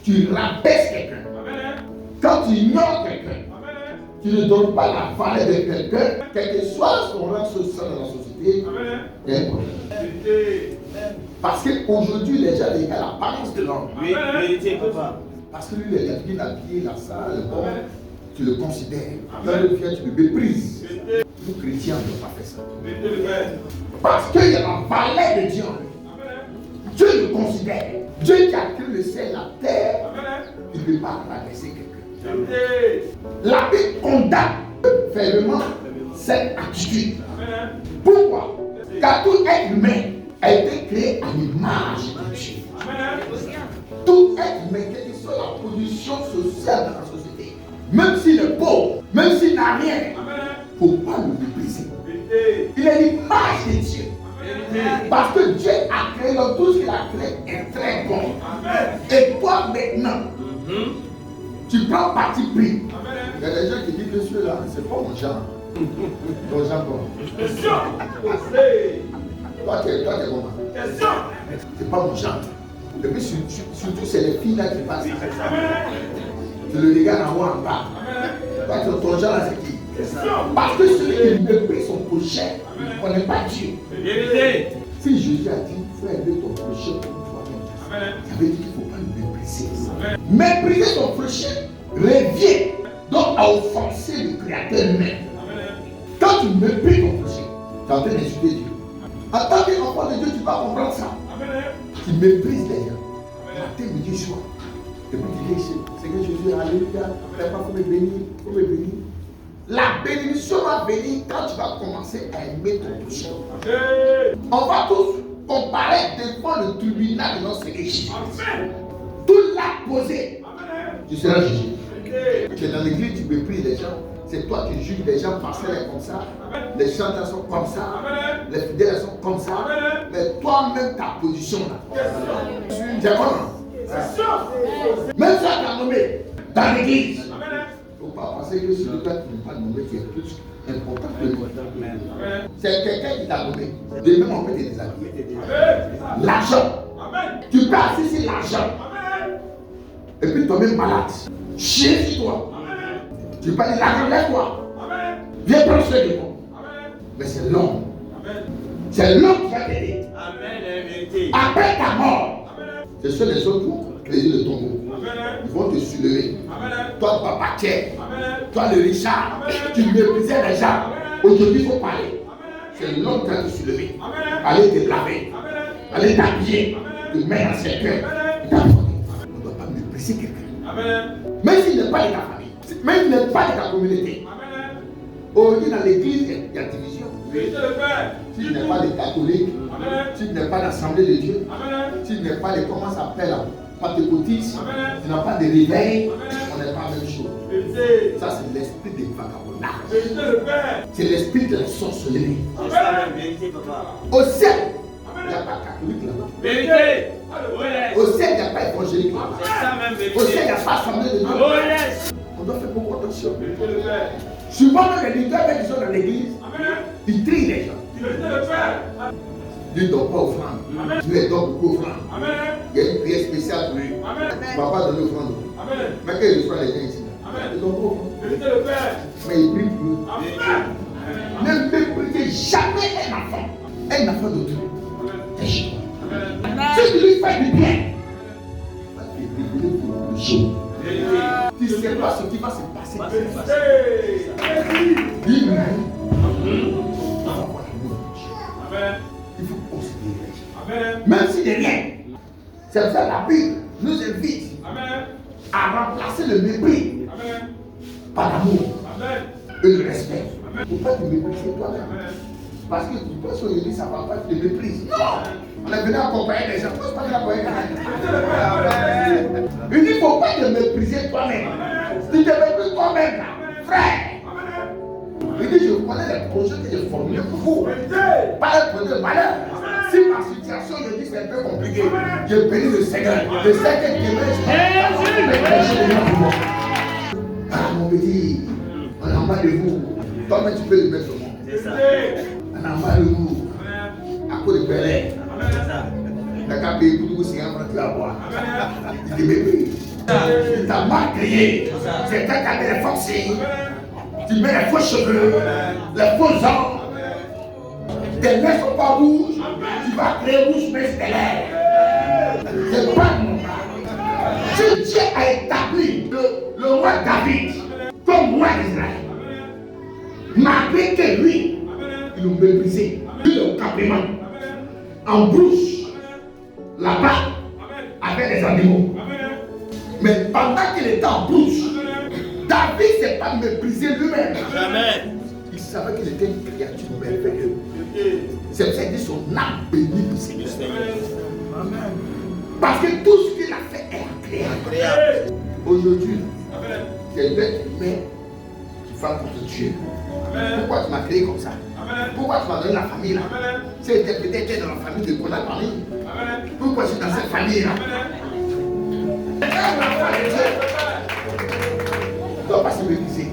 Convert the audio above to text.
tu rabaisses quelqu'un, quand tu ignores quelqu'un, tu ne donnes pas la valeur de quelqu'un, quel que soit son rang social dans la société, il y a un problème. Parce qu'aujourd'hui, les gens regardent l'apparence de l'homme. Oui, vérité, papa. Parce que lui, il a bien habillé, la salle, bon, tu le considères. Quand il vient, tu le méprises. Nous, chrétiens, on ne peut pas faire ça. Parce qu'il y a la valeur de Dieu en lui. Dieu le considère. Dieu qui a créé le ciel et la terre, il ne peut pas rabaisser quelqu'un. La Bible condamne fermement cette attitude. Pourquoi? Car tout être humain a été créé à l'image de Dieu. Tout être humain, quelle que soit la position sociale dans la société, même s'il est pauvre, même s'il n'a rien, il ne faut pas le mépriser. Il est l'image de Dieu. Parce que Dieu a créé l'homme, tout ce qu'il a créé est très bon. Et toi maintenant, tu prends parti pris. Il y a des gens qui disent que celui-là, c'est pas mon genre. Ton genre quoi? Toi, tu es comment? C'est pas mon genre. Et puis surtout, c'est les filles là qui passent. Tu le regardes en haut, en bas. Toi, ton genre là, c'est qui? Parce que celui qui méprise son prochain, il ne connaît pas Dieu. Si Jésus a dit, il faut aimer ton prochain comme toi-même, ça veut dire qu'il ne faut pas le mépriser. Mépriser ton prochain revient donc à offenser le Créateur humain. Quand tu méprises ton prochain, tu es en train d'insulter Dieu. En tant qu'enfant de Dieu, tu vas comprendre ça. Tu méprises les gens. Matin, midi, soir. Et puis tu dis, c'est que Jésus, alléluia, il faut me bénir, il faut me bénir. La bénédiction va venir quand tu vas commencer à aimer ton prochain. On va tous comparer devant le tribunal de notre Seigneur Jésus. Tout l'acte posé, tu seras jugé. Tu es dans l'église, tu méprises les gens. C'est toi qui juges les gens parce qu'elles sont comme ça. Les chanteurs sont comme ça. Les fidèles sont comme ça. Mais toi-même, ta position là. C'est bon. Même ça, tu as nommé dans l'église. Il ne faut pas penser que celui que tu n'as pas nommé qui est plus important que lui. C'est quelqu'un qui t'a nommé. De même, on peut te déshabiller. L'argent. Tu peux assister l'argent. Et puis tomber malade. Chier sur toi. Tu peux dire l'argent, lève-toi. Viens prendre ce de moi. Mais c'est l'homme. C'est l'homme qui va t'aider. Après ta mort, ce sont les autres qui plaisir le tombeau. Ils vont te soulever. Toi, papa tiers. Toi, le Richard. Tu méprisais les gens. Aujourd'hui, il faut parler. C'est l'homme qui va te soulever. Aller te laver. Aller t'habiller. Te mettre dans ses cœurs. On ne doit pas mépriser quelqu'un. Même s'il n'est pas de ta famille. Même s'il n'est pas de ta communauté. Aujourd'hui, dans l'église, il y a division. Si tu n'es pas des catholiques, si tu n'es pas d'assemblée de Dieu, si tu n'es pas de comment ça s'appelle, pentecôtiste, si tu n'as pas de réveil, on n'est pas la même chose. Ça, c'est l'esprit des vagabondages. C'est l'esprit de la sorcellerie. Au ciel, il n'y a pas catholique là-bas. Au ciel, il n'y a pas évangélique là-bas. Au ciel, il n'y a pas assemblée de Dieu. On doit faire beaucoup attention. Souvent, les leaders qui sont dans l'église, ils trient les gens. Lui ne donne pas offrande. Lui donne beaucoup offrande. Il y a une prière spéciale pour lui. Il ne va pas donner offrande. Mais quand il reçoit les gens ici, il ne donne pas offrande. Mais il prie pour eux. Ne méprisez jamais un enfant d'autrui. Si tu lui fais du bien, il va te révéler pour le jour. Tu ne sais pas ce qui va se passer. Il faut considérer. Même si de rien. C'est pour ça que la Bible nous invite à remplacer le mépris par l'amour et le respect. Il ne faut pas te mépriser toi-même. Parce que tu penses qu'aujourd'hui ça ne va pas te mépriser. Non! On est venu accompagner les gens. Pourquoi pas accompagner les gens? Il ne faut pas te mépriser toi-même. Tu te méprises toi-même là, frère. Il dit, je connais les projets que j'ai formulés pour vous. Pas un projet de malheur. Si ma situation, je dis, c'est un peu compliqué, je bénis le Seigneur. Le Seigneur qui me ah mon petit, on est en bas de vous. Toi-même tu peux le mettre au monde. C'est ça. On est en bas de vous. À cause de Bel-Air. La capée, pour 50 francs, tu vas boire. Il te méprise. Il t'a mal créé. C'est toi qui as mis les faux signes. Tu mets les faux cheveux, les faux ongles. Tes lèvres ne sont pas rouges. Tu vas créer rouge, mais c'est tes lèvres. C'est pas mon frère. Si Dieu a établi le roi David comme roi d'Israël, malgré que lui, il nous méprisait, il est au campement, en brousse, là-bas, avec les animaux. Mais pendant qu'il était en brousse, David ne s'est pas méprisé lui-même. Jamais. Il savait qu'il était une créature merveilleuse. C'est pour ça qu'il dit son âme bénie du Seigneur. Parce que tout ce qu'il a fait est agréable. Aujourd'hui, c'est l'être humain qui va contre Dieu. Pourquoi tu m'as créé comme ça? Pourquoi tu m'as donné la famille là? C'est peut-être dans la famille de Conan Paris. Pourquoi je suis dans cette famille là? Tu ne dois pas se mépriser.